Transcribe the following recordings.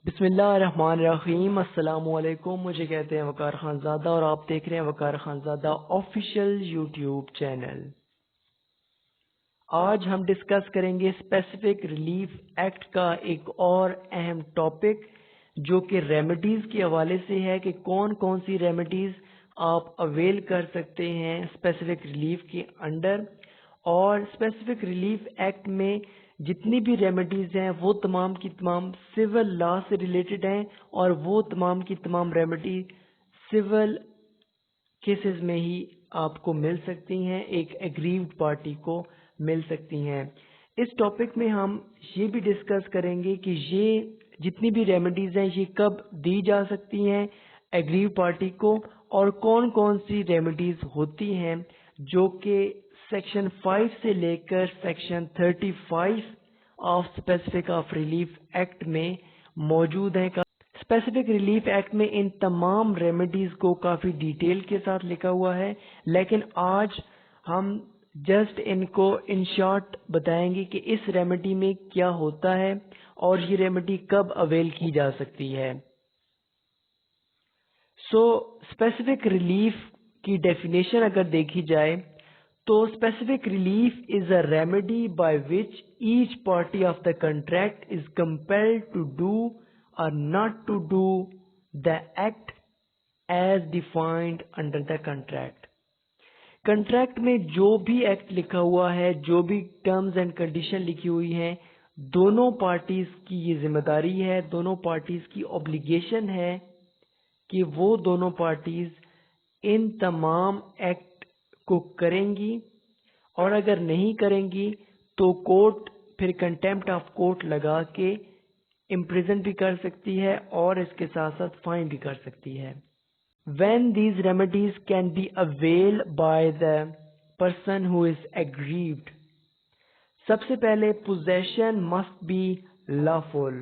बिस्मिल्लाहिर्रहमानिर्रहीम। अस्सलामुअलैकुम। मुझे कहते हैं वकार खानज़ादा और आप देख रहे हैं वकार खानज़ादा ऑफिशियल यूट्यूब चैनल। आज हम डिस्कस करेंगे स्पेसिफिक रिलीफ एक्ट का एक और अहम टॉपिक जो कि रेमेडीज़ के हवाले से है कि कौन कौन सी रेमेडीज़ आप अवेल कर सकते हैं स्पेसिफिक रिलीफ के अंडर। और स्पेसिफिक रिलीफ एक्ट में जितनी भी रेमेडीज़ हैं वो तमाम की तमाम सिविल लॉ से रिलेटेड हैं और वो तमाम की तमाम रेमेडी सिविल केसेस में ही आपको मिल सकती हैं, एक एग्रीव्ड पार्टी को मिल सकती हैं। इस टॉपिक में हम ये भी डिस्कस करेंगे कि ये जितनी भी रेमेडीज हैं ये कब दी जा सकती हैं एग्रीव्ड पार्टी को और कौन कौन सी रेमेडीज होती हैं जो कि सेक्शन 5 से लेकर section 35 of specific of relief act में मौजूद हैं। स्पेसिफिक रिलीफ एक्ट में इन तमाम रेमेडीज को काफ़ी डिटेल के साथ लिखा हुआ है, लेकिन आज हम जस्ट इनको इन शॉर्ट बताएंगे कि इस रेमेडी में क्या होता है और ये रेमेडी कब अवेल की जा सकती है। स्पेसिफिक रिलीफ की डेफिनेशन अगर देखी जाए तो specific relief is a remedy by which each party of the contract is compelled to do or not to do the act as defined under the contract। Contract में जो भी act लिखा हुआ है, जो भी टर्म्स एंड कंडीशन लिखी हुई हैं, दोनों पार्टीज की ये जिम्मेदारी है, दोनों पार्टीज की ऑब्लिगेशन है कि वो दोनों पार्टीज इन तमाम एक्ट को करेंगी और अगर नहीं करेंगी तो कोर्ट फिर कंटेम्प्ट ऑफ कोर्ट लगा के इम्प्रिजन भी कर सकती है और इसके साथ साथ फाइन भी कर सकती है। When these remedies can be availed by the person who is aggrieved, सबसे पहले possession must be lawful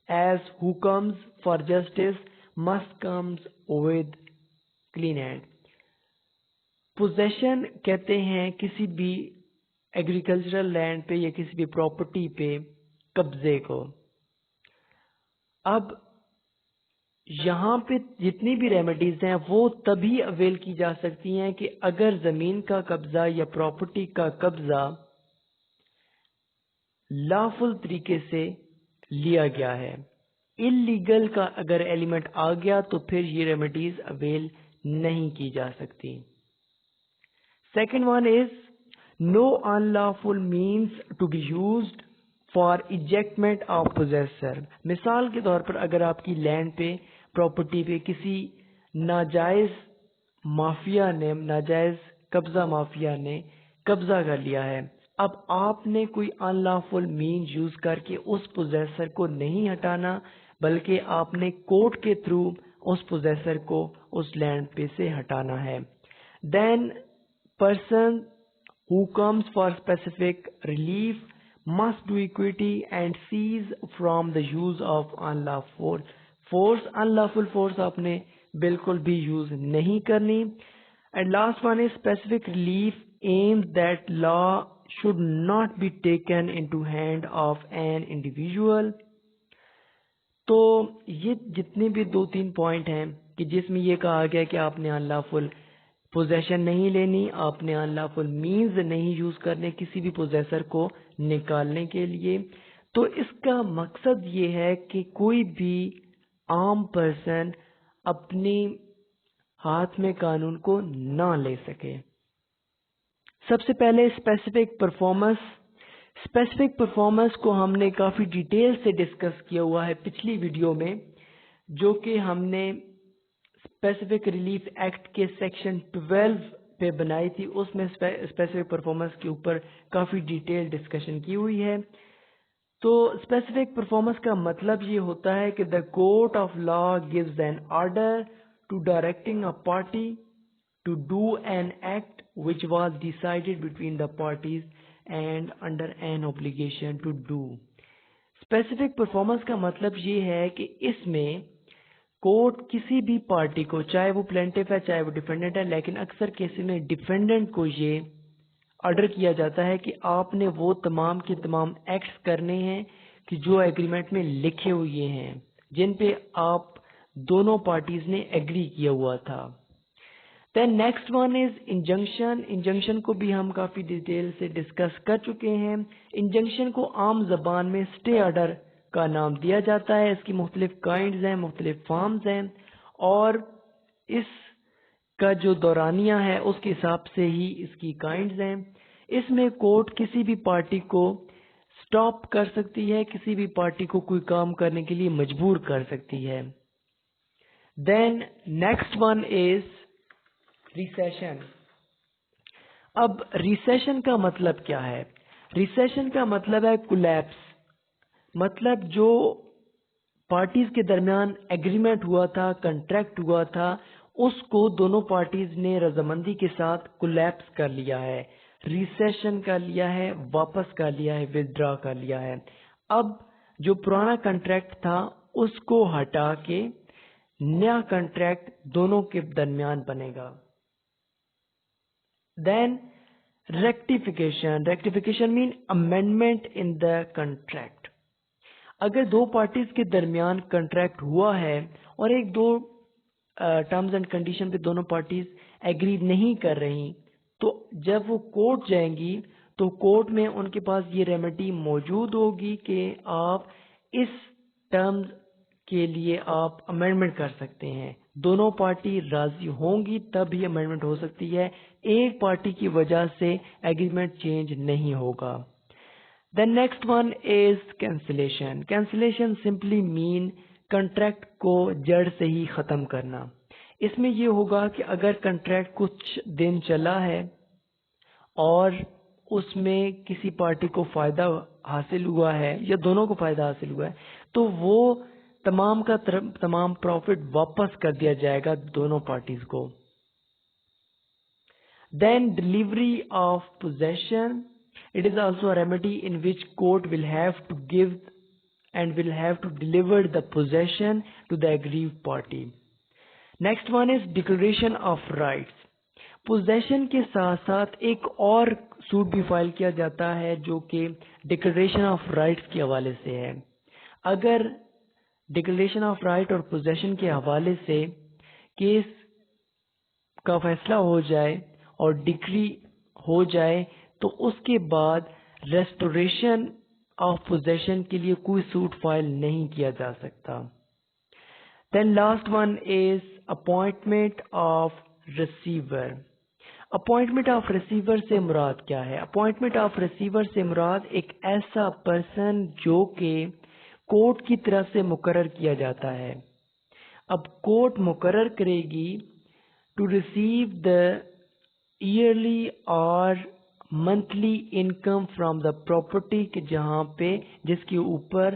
as who comes for justice must comes with clean hand। possession कहते हैं किसी भी एग्रीकल्चरल लैंड पे या किसी भी प्रॉपर्टी पे कब्जे को। अब यहाँ पे जितनी भी रेमेडीज हैं वो तभी अवेल की जा सकती हैं कि अगर जमीन का कब्जा या प्रॉपर्टी का कब्जा लॉफुल तरीके से लिया गया है। इलीगल का अगर एलिमेंट आ गया तो फिर ये रेमेडीज अवेल नहीं की जा सकती। Second one is no unlawful means to be used for ejectment of possessor. मिसाल के तौर पर अगर आपकी लैंड पे प्रॉपर्टी पे किसी नाजायज माफिया ने नाजायज कब्जा माफिया ने कब्जा कर लिया है, अब आपने कोई अनलॉफुल मीन यूज करके उस पोजेसर को नहीं हटाना बल्कि आपने कोर्ट के थ्रू उस पोजेसर को उस लैंड पे से हटाना है। Then person who comes for specific relief must do equity and cease from the use of unlawful force। unlawful force आपने बिल्कुल भी यूज नहीं करनी। and last one is specific relief aims that law should not be taken into hand of an individual। तो ये जितने भी 2-3 point हैं कि जिसमें ये कहा गया कि आपने अनलॉफुल पोजेशन नहीं लेनी, आपने अनलॉफुल मीन्स नहीं यूज करने किसी भी पोजेसर को निकालने के लिए, तो इसका मकसद ये है कि कोई भी आम पर्सन अपने हाथ में कानून को ना ले सके। सबसे पहले स्पेसिफिक परफॉर्मेंस को हमने काफी डिटेल से डिस्कस किया हुआ है पिछली वीडियो में, जो कि हमने स्पेसिफिक रिलीफ एक्ट के सेक्शन 12 पे बनाई थी। उसमें स्पेसिफिक परफॉर्मेंस के ऊपर काफी डिटेल डिस्कशन की हुई है। तो स्पेसिफिक परफॉर्मेंस का मतलब ये होता है कि the court of law gives an order to directing a party to do an act which was decided between the parties and under an obligation to do. Specific performance का मतलब ये है कि इसमें कोर्ट किसी भी पार्टी को, चाहे वो प्लेंटिफ है चाहे वो डिफेंडेंट है, लेकिन अक्सर केसेस में डिफेंडेंट को ये ऑर्डर किया जाता है कि आपने वो तमाम के तमाम एक्ट्स करने हैं कि जो एग्रीमेंट में लिखे हुए हैं, जिन पे आप दोनों पार्टीज ने एग्री किया हुआ था। Then next one is injunction. Injunction को भी हम काफ़ी डिटेल से डिस्कस कर चुके हैं। इंजंक्शन को आम जबान में स्टे ऑर्डर का नाम दिया जाता है। इसकी मुख्तलिफ काइंड्स हैं, मुख्तलिफ फॉर्म्स हैं, और इसका जो दौरानिया है उसके हिसाब से ही इसकी काइंड्स हैं। इसमें कोर्ट किसी भी पार्टी को स्टॉप कर सकती है, किसी भी पार्टी को कोई काम करने के लिए मजबूर कर सकती है। Then next one is rescission. अब रिसेशन का मतलब क्या है? रिसेशन का मतलब है कोलैप्स। मतलब जो पार्टीज के दरमियान एग्रीमेंट हुआ था, कंट्रैक्ट हुआ था, उसको दोनों पार्टीज ने रजामंदी के साथ कोलैप्स कर लिया है, रिसेशन कर लिया है, वापस कर लिया है, विथड्रॉ कर लिया है। अब जो पुराना कंट्रैक्ट था उसको हटा के नया कंट्रैक्ट दोनों के दरमियान बनेगा। Then rectification. Rectification mean amendment in the contract. अगर दो पार्टीज के दरमियान कंट्रैक्ट हुआ है और एक दो टर्म्स एंड कंडीशन पे दोनों पार्टीज एग्री नहीं कर रही, तो जब वो कोर्ट जाएंगी तो कोर्ट में उनके पास ये रेमेडी मौजूद होगी कि आप इस टर्म्स के लिए आप अमेंडमेंट कर सकते हैं। दोनों पार्टी राजी होंगी तब ही अमेंडमेंट हो सकती है, एक पार्टी की वजह से एग्रीमेंट चेंज नहीं होगा। The next one is cancellation. Cancellation simply mean contract को जड़ से ही खत्म करना। इसमें यह होगा कि अगर कंट्रैक्ट कुछ दिन चला है और उसमें किसी पार्टी को फायदा हासिल हुआ है या दोनों को फायदा हासिल हुआ है, तो वो तमाम का तमाम प्रॉफिट वापस कर दिया जाएगा दोनों पार्टीज को। Then delivery of possession. It is also a remedy in which court will have to give and will have to deliver the possession to the aggrieved party. Next one is declaration of rights. Possession के साथ साथ एक और suit भी file किया जाता है जो कि डिक्लेरेशन ऑफ राइट्स के हवाले से है। अगर डिक्लेरेशन ऑफ राइट और पोजेशन के हवाले से केस का फैसला हो जाए और डिक्री हो जाए तो उसके बाद रेस्टोरेशन ऑफ पोजेशन के लिए कोई सूट फाइल नहीं किया जा सकता। Then last one is appointment of receiver. Appointment of receiver से मुराद क्या है? अपॉइंटमेंट ऑफ रिसीवर से मुराद एक ऐसा पर्सन जो कि कोर्ट की तरफ से मुकर्रर किया जाता है। अब कोर्ट मुकर्रर करेगी टू रिसीव द ईयरली और monthly income from the property के जहां पे जिसके ऊपर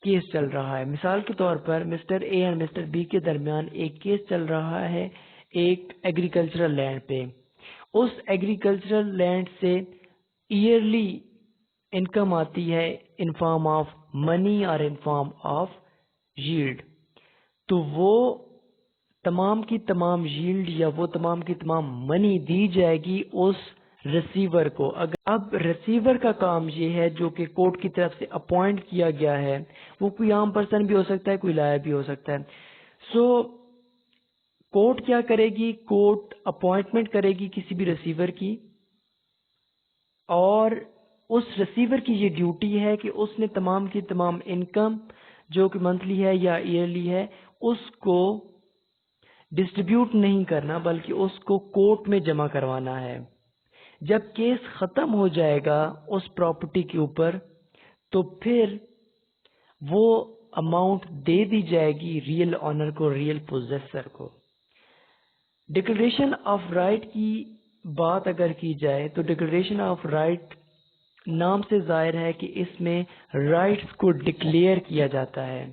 केस चल रहा है। मिसाल के तौर पर मिस्टर ए और मिस्टर बी के दरमियान एक केस चल रहा है एक एग्रीकल्चरल लैंड पे। उस एग्रीकल्चरल लैंड से ईयरली इनकम आती है इन फॉर्म ऑफ मनी और इन फॉर्म ऑफ यील्ड। तो वो तमाम की तमाम यील्ड या वो तमाम की तमाम मनी दी जाएगी उस रिसीवर को। अगर अब रिसीवर का काम ये है जो कि कोर्ट की तरफ से अपॉइंट किया गया है, वो कोई आम पर्सन भी हो सकता है, कोई लायर भी हो सकता है। सो कोर्ट क्या करेगी? कोर्ट अपॉइंटमेंट करेगी किसी भी रिसीवर की, और उस रिसीवर की ये ड्यूटी है कि उसने तमाम की तमाम इनकम जो कि मंथली है या ईयरली है उसको डिस्ट्रीब्यूट नहीं करना, बल्कि उसको कोर्ट में जमा करवाना है। जब केस खत्म हो जाएगा उस प्रॉपर्टी के ऊपर तो फिर वो अमाउंट दे दी जाएगी रियल ऑनर को, रियल पोजेसर को। डिक्लेरेशन ऑफ राइट की बात अगर की जाए तो डिक्लेरेशन ऑफ राइट नाम से जाहिर है कि इसमें राइट्स को डिक्लेयर किया जाता है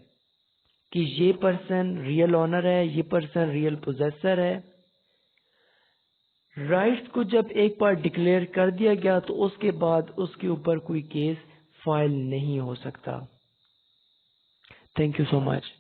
कि ये पर्सन रियल ऑनर है, ये पर्सन रियल पोजेसर है। राइट्स को जब एक बार डिक्लेयर कर दिया गया तो उसके बाद उसके ऊपर कोई केस फाइल नहीं हो सकता। Thank you so much.